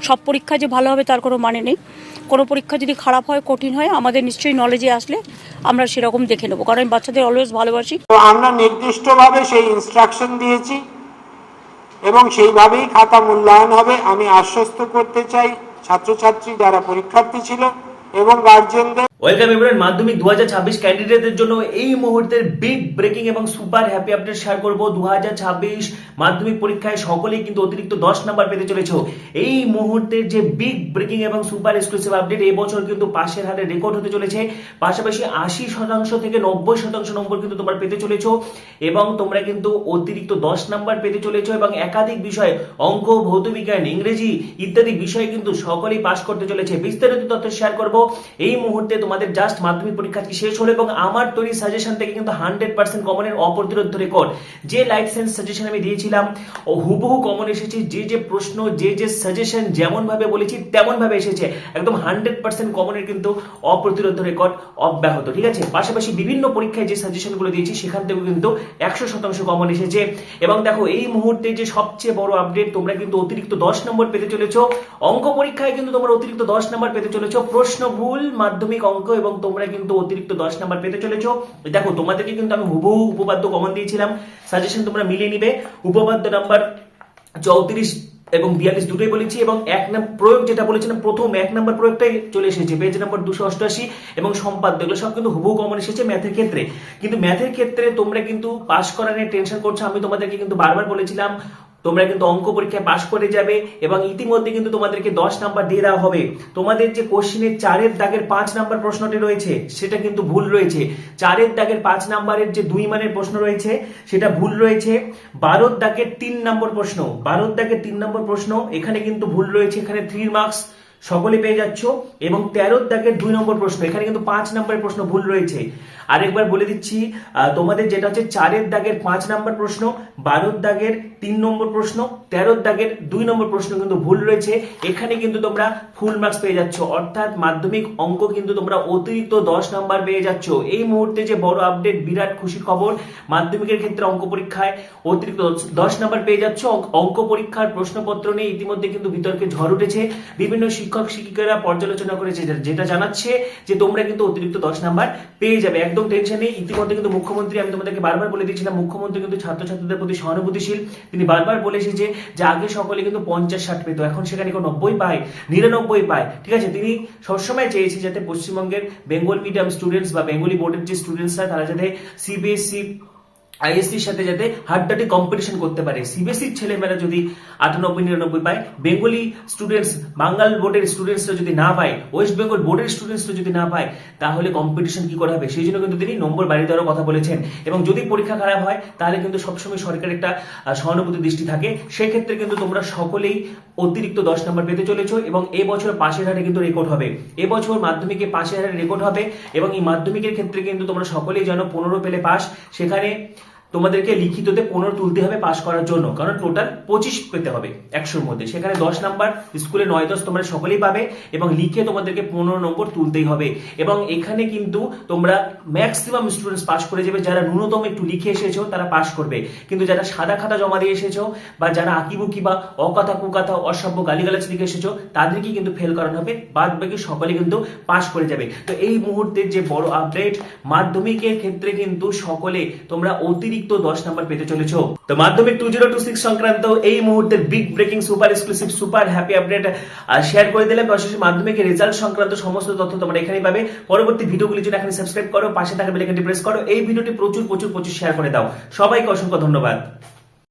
সব পরীক্ষা যে ভালো হবে তার কোনো মানে নেই। কোনো পরীক্ষা যদি খারাপ হয়, কঠিন হয়, আমাদের নিশ্চয়ই নলেজে আসলে আমরা সেরকম দেখে নেবো, কারণ আমি বাচ্চাদের অলওয়েজ ভালোবাসি। তো আমরা নির্দিষ্টভাবে সেই ইনস্ট্রাকশন দিয়েছি এবং সেইভাবেই খাতা মূল্যায়ন হবে। আমি আশ্বস্ত করতে চাই ছাত্রছাত্রী যারা পরীক্ষার্থী ছিল এবং গার্জিয়ানদের। Welcome everyone. মাধ্যমিক 2026 ক্যান্ডিডেটদের জন্য এই মুহূর্তের বিগ ব্রেকিং এবং সুপার হ্যাপি আপডেট শেয়ার করব। 2026 মাধ্যমিক পরীক্ষায় সকলেই কিন্তু অতিরিক্ত 10 নাম্বার পেতে চলেছে। এই মুহূর্তের যে বিগ ব্রেকিং এবং সুপার এক্সক্লুসিভ আপডেট, এই বছর কিন্তু পাশের হারে রেকর্ড হতে চলেছে। পাশাপাশি 80% থেকে 90% নম্বর কিন্তু তোমরা পেতে চলেছো এবং তোমরা কিন্তু অতিরিক্ত 10 নাম্বার পেতে চলেছো এবং একাধিক বিষয় অঙ্ক, ভৌতবিজ্ঞান, ইংরেজি ইত্যাদি বিষয়ে কিন্তু সকলেই পাস করতে চলেছে। বিস্তারিত তথ্য শেয়ার করব। এই মুহূর্তে তোমাদের জাস্ট মাধ্যমিক পরীক্ষা কি শেষ হলো এবং আমার তৈরি সাজেশন থেকে কিন্তু 100% কমনের অপ্রতিরোধ রেকর্ড। যে লাইফ সায়েন্স সাজেশন আমি দিয়েছিলাম ও হুবহু কমন এসেছে। যে প্রশ্ন, যে সাজেশন যেমন ভাবে বলেছি তেমন ভাবে এসেছে। একদম 100% কমনের কিন্তু অপ্রতিরোধ রেকর্ড অব্যাহত, ঠিক আছে। পাশাপাশি বিভিন্ন পরীক্ষায় যে সাজেশনগুলো দিয়েছি সেখান থেকে কিন্তু 100% কমন এসেছে। এবং দেখো এই মুহূর্তে যে সবচেয়ে বড় আপডেট, তোমরা কিন্তু অতিরিক্ত 10 নম্বর পেতে চলেছো। অঙ্ক পরীক্ষায় কিন্তু তোমরা অতিরিক্ত 10 নম্বর পেতে চলেছো। প্রশ্ন ভুল মাধ্যমিক অঙ্ক এবং তোমরা কিন্তু অতিরিক্ত 10 নাম্বার পেতে চলেছো। দেখো তোমাদেরকে কিন্তু আমি হুবহু উপপাদ্য কমন দিয়েছিলাম, সাজেশন তোমরা মিলিয়ে নিবে। উপপাদ্য নাম্বার 34 এবং 42 দুটোই বলেছি এবং এক নাম্বার প্রয়োগ যেটা বলেছিলাম প্রথম 1 নাম্বার প্রয়োগটাই চলে এসেছে পেজ নাম্বার 288 এবং সম্পাদ্য, এগুলো সব কিন্তু হুবহু কমন এসেছে ম্যাথের ক্ষেত্রে। কিন্তু ম্যাথের ক্ষেত্রে তোমরা কিন্তু পাস করা নিয়ে টেনশন করছো। আমি তোমাদেরকে কিন্তু বারবার বলেছিলাম তোমরা কিন্তু অঙ্ক পরীক্ষায় পাস করে যাবে এবং ইতিমধ্যে কিন্তু তোমাদেরকে 10 নাম্বার দিয়ে দেওয়া হবে। তোমাদের যে কোশ্চেনের 4 দাগের 5 নাম্বার প্রশ্নটি রয়েছে সেটা কিন্তু ভুল রয়েছে। 4 দাগের 5 নাম্বারের যে 2 মানের প্রশ্ন রয়েছে সেটা ভুল রয়েছে। 12 দাগের 3 নম্বর প্রশ্ন, 12 দাগের 3 নম্বর প্রশ্ন এখানে কিন্তু ভুল রয়েছে, এখানে 3 মার্কস সকলে পেয়ে যাচ্ছ। এবং 13 দাগের 2 নম্বর প্রশ্ন, এখানে কিন্তু 5 নম্বরের প্রশ্ন ভুল রয়েছে। আরেকবার বলে দিচ্ছি, তোমাদের যেটা হচ্ছে 4 দাগের 5 নম্বর প্রশ্ন, 12 দাগের 3 নম্বর প্রশ্ন, 13 দাগের 2 নম্বর প্রশ্ন কিন্তু ভুল রয়েছে। এখানে কিন্তু তোমরা ফুল মার্কস পেয়ে যাচ্ছ, অর্থাৎ মাধ্যমিক অঙ্ক কিন্তু তোমরা অতিরিক্ত 10 নাম্বার পেয়ে যাচ্ছ। এই মুহূর্তে যে বড় আপডেট, বিরাট খুশির খবর, মাধ্যমিকের ক্ষেত্রে অঙ্ক পরীক্ষায় অতিরিক্ত 10 নাম্বার পেয়ে যাচ্ছ। অঙ্ক পরীক্ষার প্রশ্নপত্র নিয়ে ইতিমধ্যে কিন্তু বিতর্কে ঝড় উঠেছে। বিভিন্ন শিক্ষক শিক্ষিকারা পর্যালোচনা করেছে, যেটা জানাচ্ছে যে তোমরা কিন্তু অতিরিক্ত 10 নাম্বার পেয়ে যাবে। একদম টেনশন নেই। ইতিমধ্যে কিন্তু মুখ্যমন্ত্রী, আমি তোমাদেরকে বারবার বলে দিয়েছিলাম, মুখ্যমন্ত্রী কিন্তু ছাত্রছাত্রীদের প্রতি সহানুভূতিশীল। তিনি বারবার বলে এসেছে যে আগে সকলে কিন্তু 50-60 পেত, এখন সেখানে 90 পায়, 99 পায়, ঠিক আছে। তিনি সবসময় চেয়েছে যাতে পশ্চিমবঙ্গের বেঙ্গল মিডিয়াম স্টুডেন্টস বা বেঙ্গলি বোর্ডের যে স্টুডেন্টসরা তারা যাতে সিবিএসসি আইএসসির সাথে যাতে হাড্ডাহাড্ডি কম্পিটিশন করতে পারে। সিবিএসসির ছেলেমেয়েরা যদি 98-99 পায়, বেঙ্গলি স্টুডেন্টস, বাঙ্গাল বোর্ডের স্টুডেন্টসরা যদি না পায়, ওয়েস্ট বেঙ্গল বোর্ডের স্টুডেন্টসরা যদি না পায়, তাহলে কম্পিটিশন কি করে হবে? সেই জন্য কিন্তু তিনি নম্বর বাড়িয়ে দেওয়ার কথা বলেছেন। এবং যদি পরীক্ষা খারাপ হয় তাহলে কিন্তু সবসময় সরকারের একটা সহানুভূতি দৃষ্টি থাকে। সেক্ষেত্রে কিন্তু তোমরা সকলেই অতিরিক্ত 10 নম্বর পেতে চলেছো এবং এবছর পাশের হারে কিন্তু রেকর্ড হবে। এবছর মাধ্যমিকে পাশের হারে রেকর্ড হবে এবং এই মাধ্যমিকের ক্ষেত্রে কিন্তু তোমরা সকলেই জানো 15 পেলে পাস। সেখানে তোমাদেরকে লিখিততে 15 তুলতে হবে পাস করার জন্য, কারণ টোটাল 25 পেতে হবে 100-র মধ্যে। সেখানে 10 নাম্বার স্কুলে 9-10 তোমরা সকলেই পাবে এবং লিখে তোমাদেরকে 15 নম্বর তুলতেই হবে। এবং এখানে কিন্তু তোমরা ম্যাক্সিমাম স্টুডেন্টস পাস করে যাবে। যারা ন্যূনতম একটু লিখে এসেছো তারা পাস করবে, কিন্তু যারা সাদা খাতা জমা দিয়ে এসেছো বা যারা আঁকিবুকি বা অকথা কুকথা অসভ্য গালিগালাজ লিখে এসেছো তাদেরকে কিন্তু ফেল করানো হবে, বাদ বাকি সকলে কিন্তু পাস করে যাবে। তো এই মুহূর্তের যে বড় আপডেট, মাধ্যমিকের ক্ষেত্রে কিন্তু সকলে তোমরা অতিরিক্ত 10 নাম্বার পেতে চলেছো। তো মাধ্যমিক 2026 সংক্রান্ত এই মুহূর্তের big breaking super exclusive super happy update share করে দিলাম। পাশাপাশি মাধ্যমিকের রেজাল্ট সংক্রান্ত সমস্ত তথ্য তোমরা এখানেই পাবে। পরবর্তী ভিডিওগুলির জন্য এখানে সাবস্ক্রাইব করো, পাশে থাকা বেল আইকনটি প্রেস করো, এই ভিডিওটি প্রচুর শেয়ার করে দাও। সবাইকে অসংখ্য ধন্যবাদ।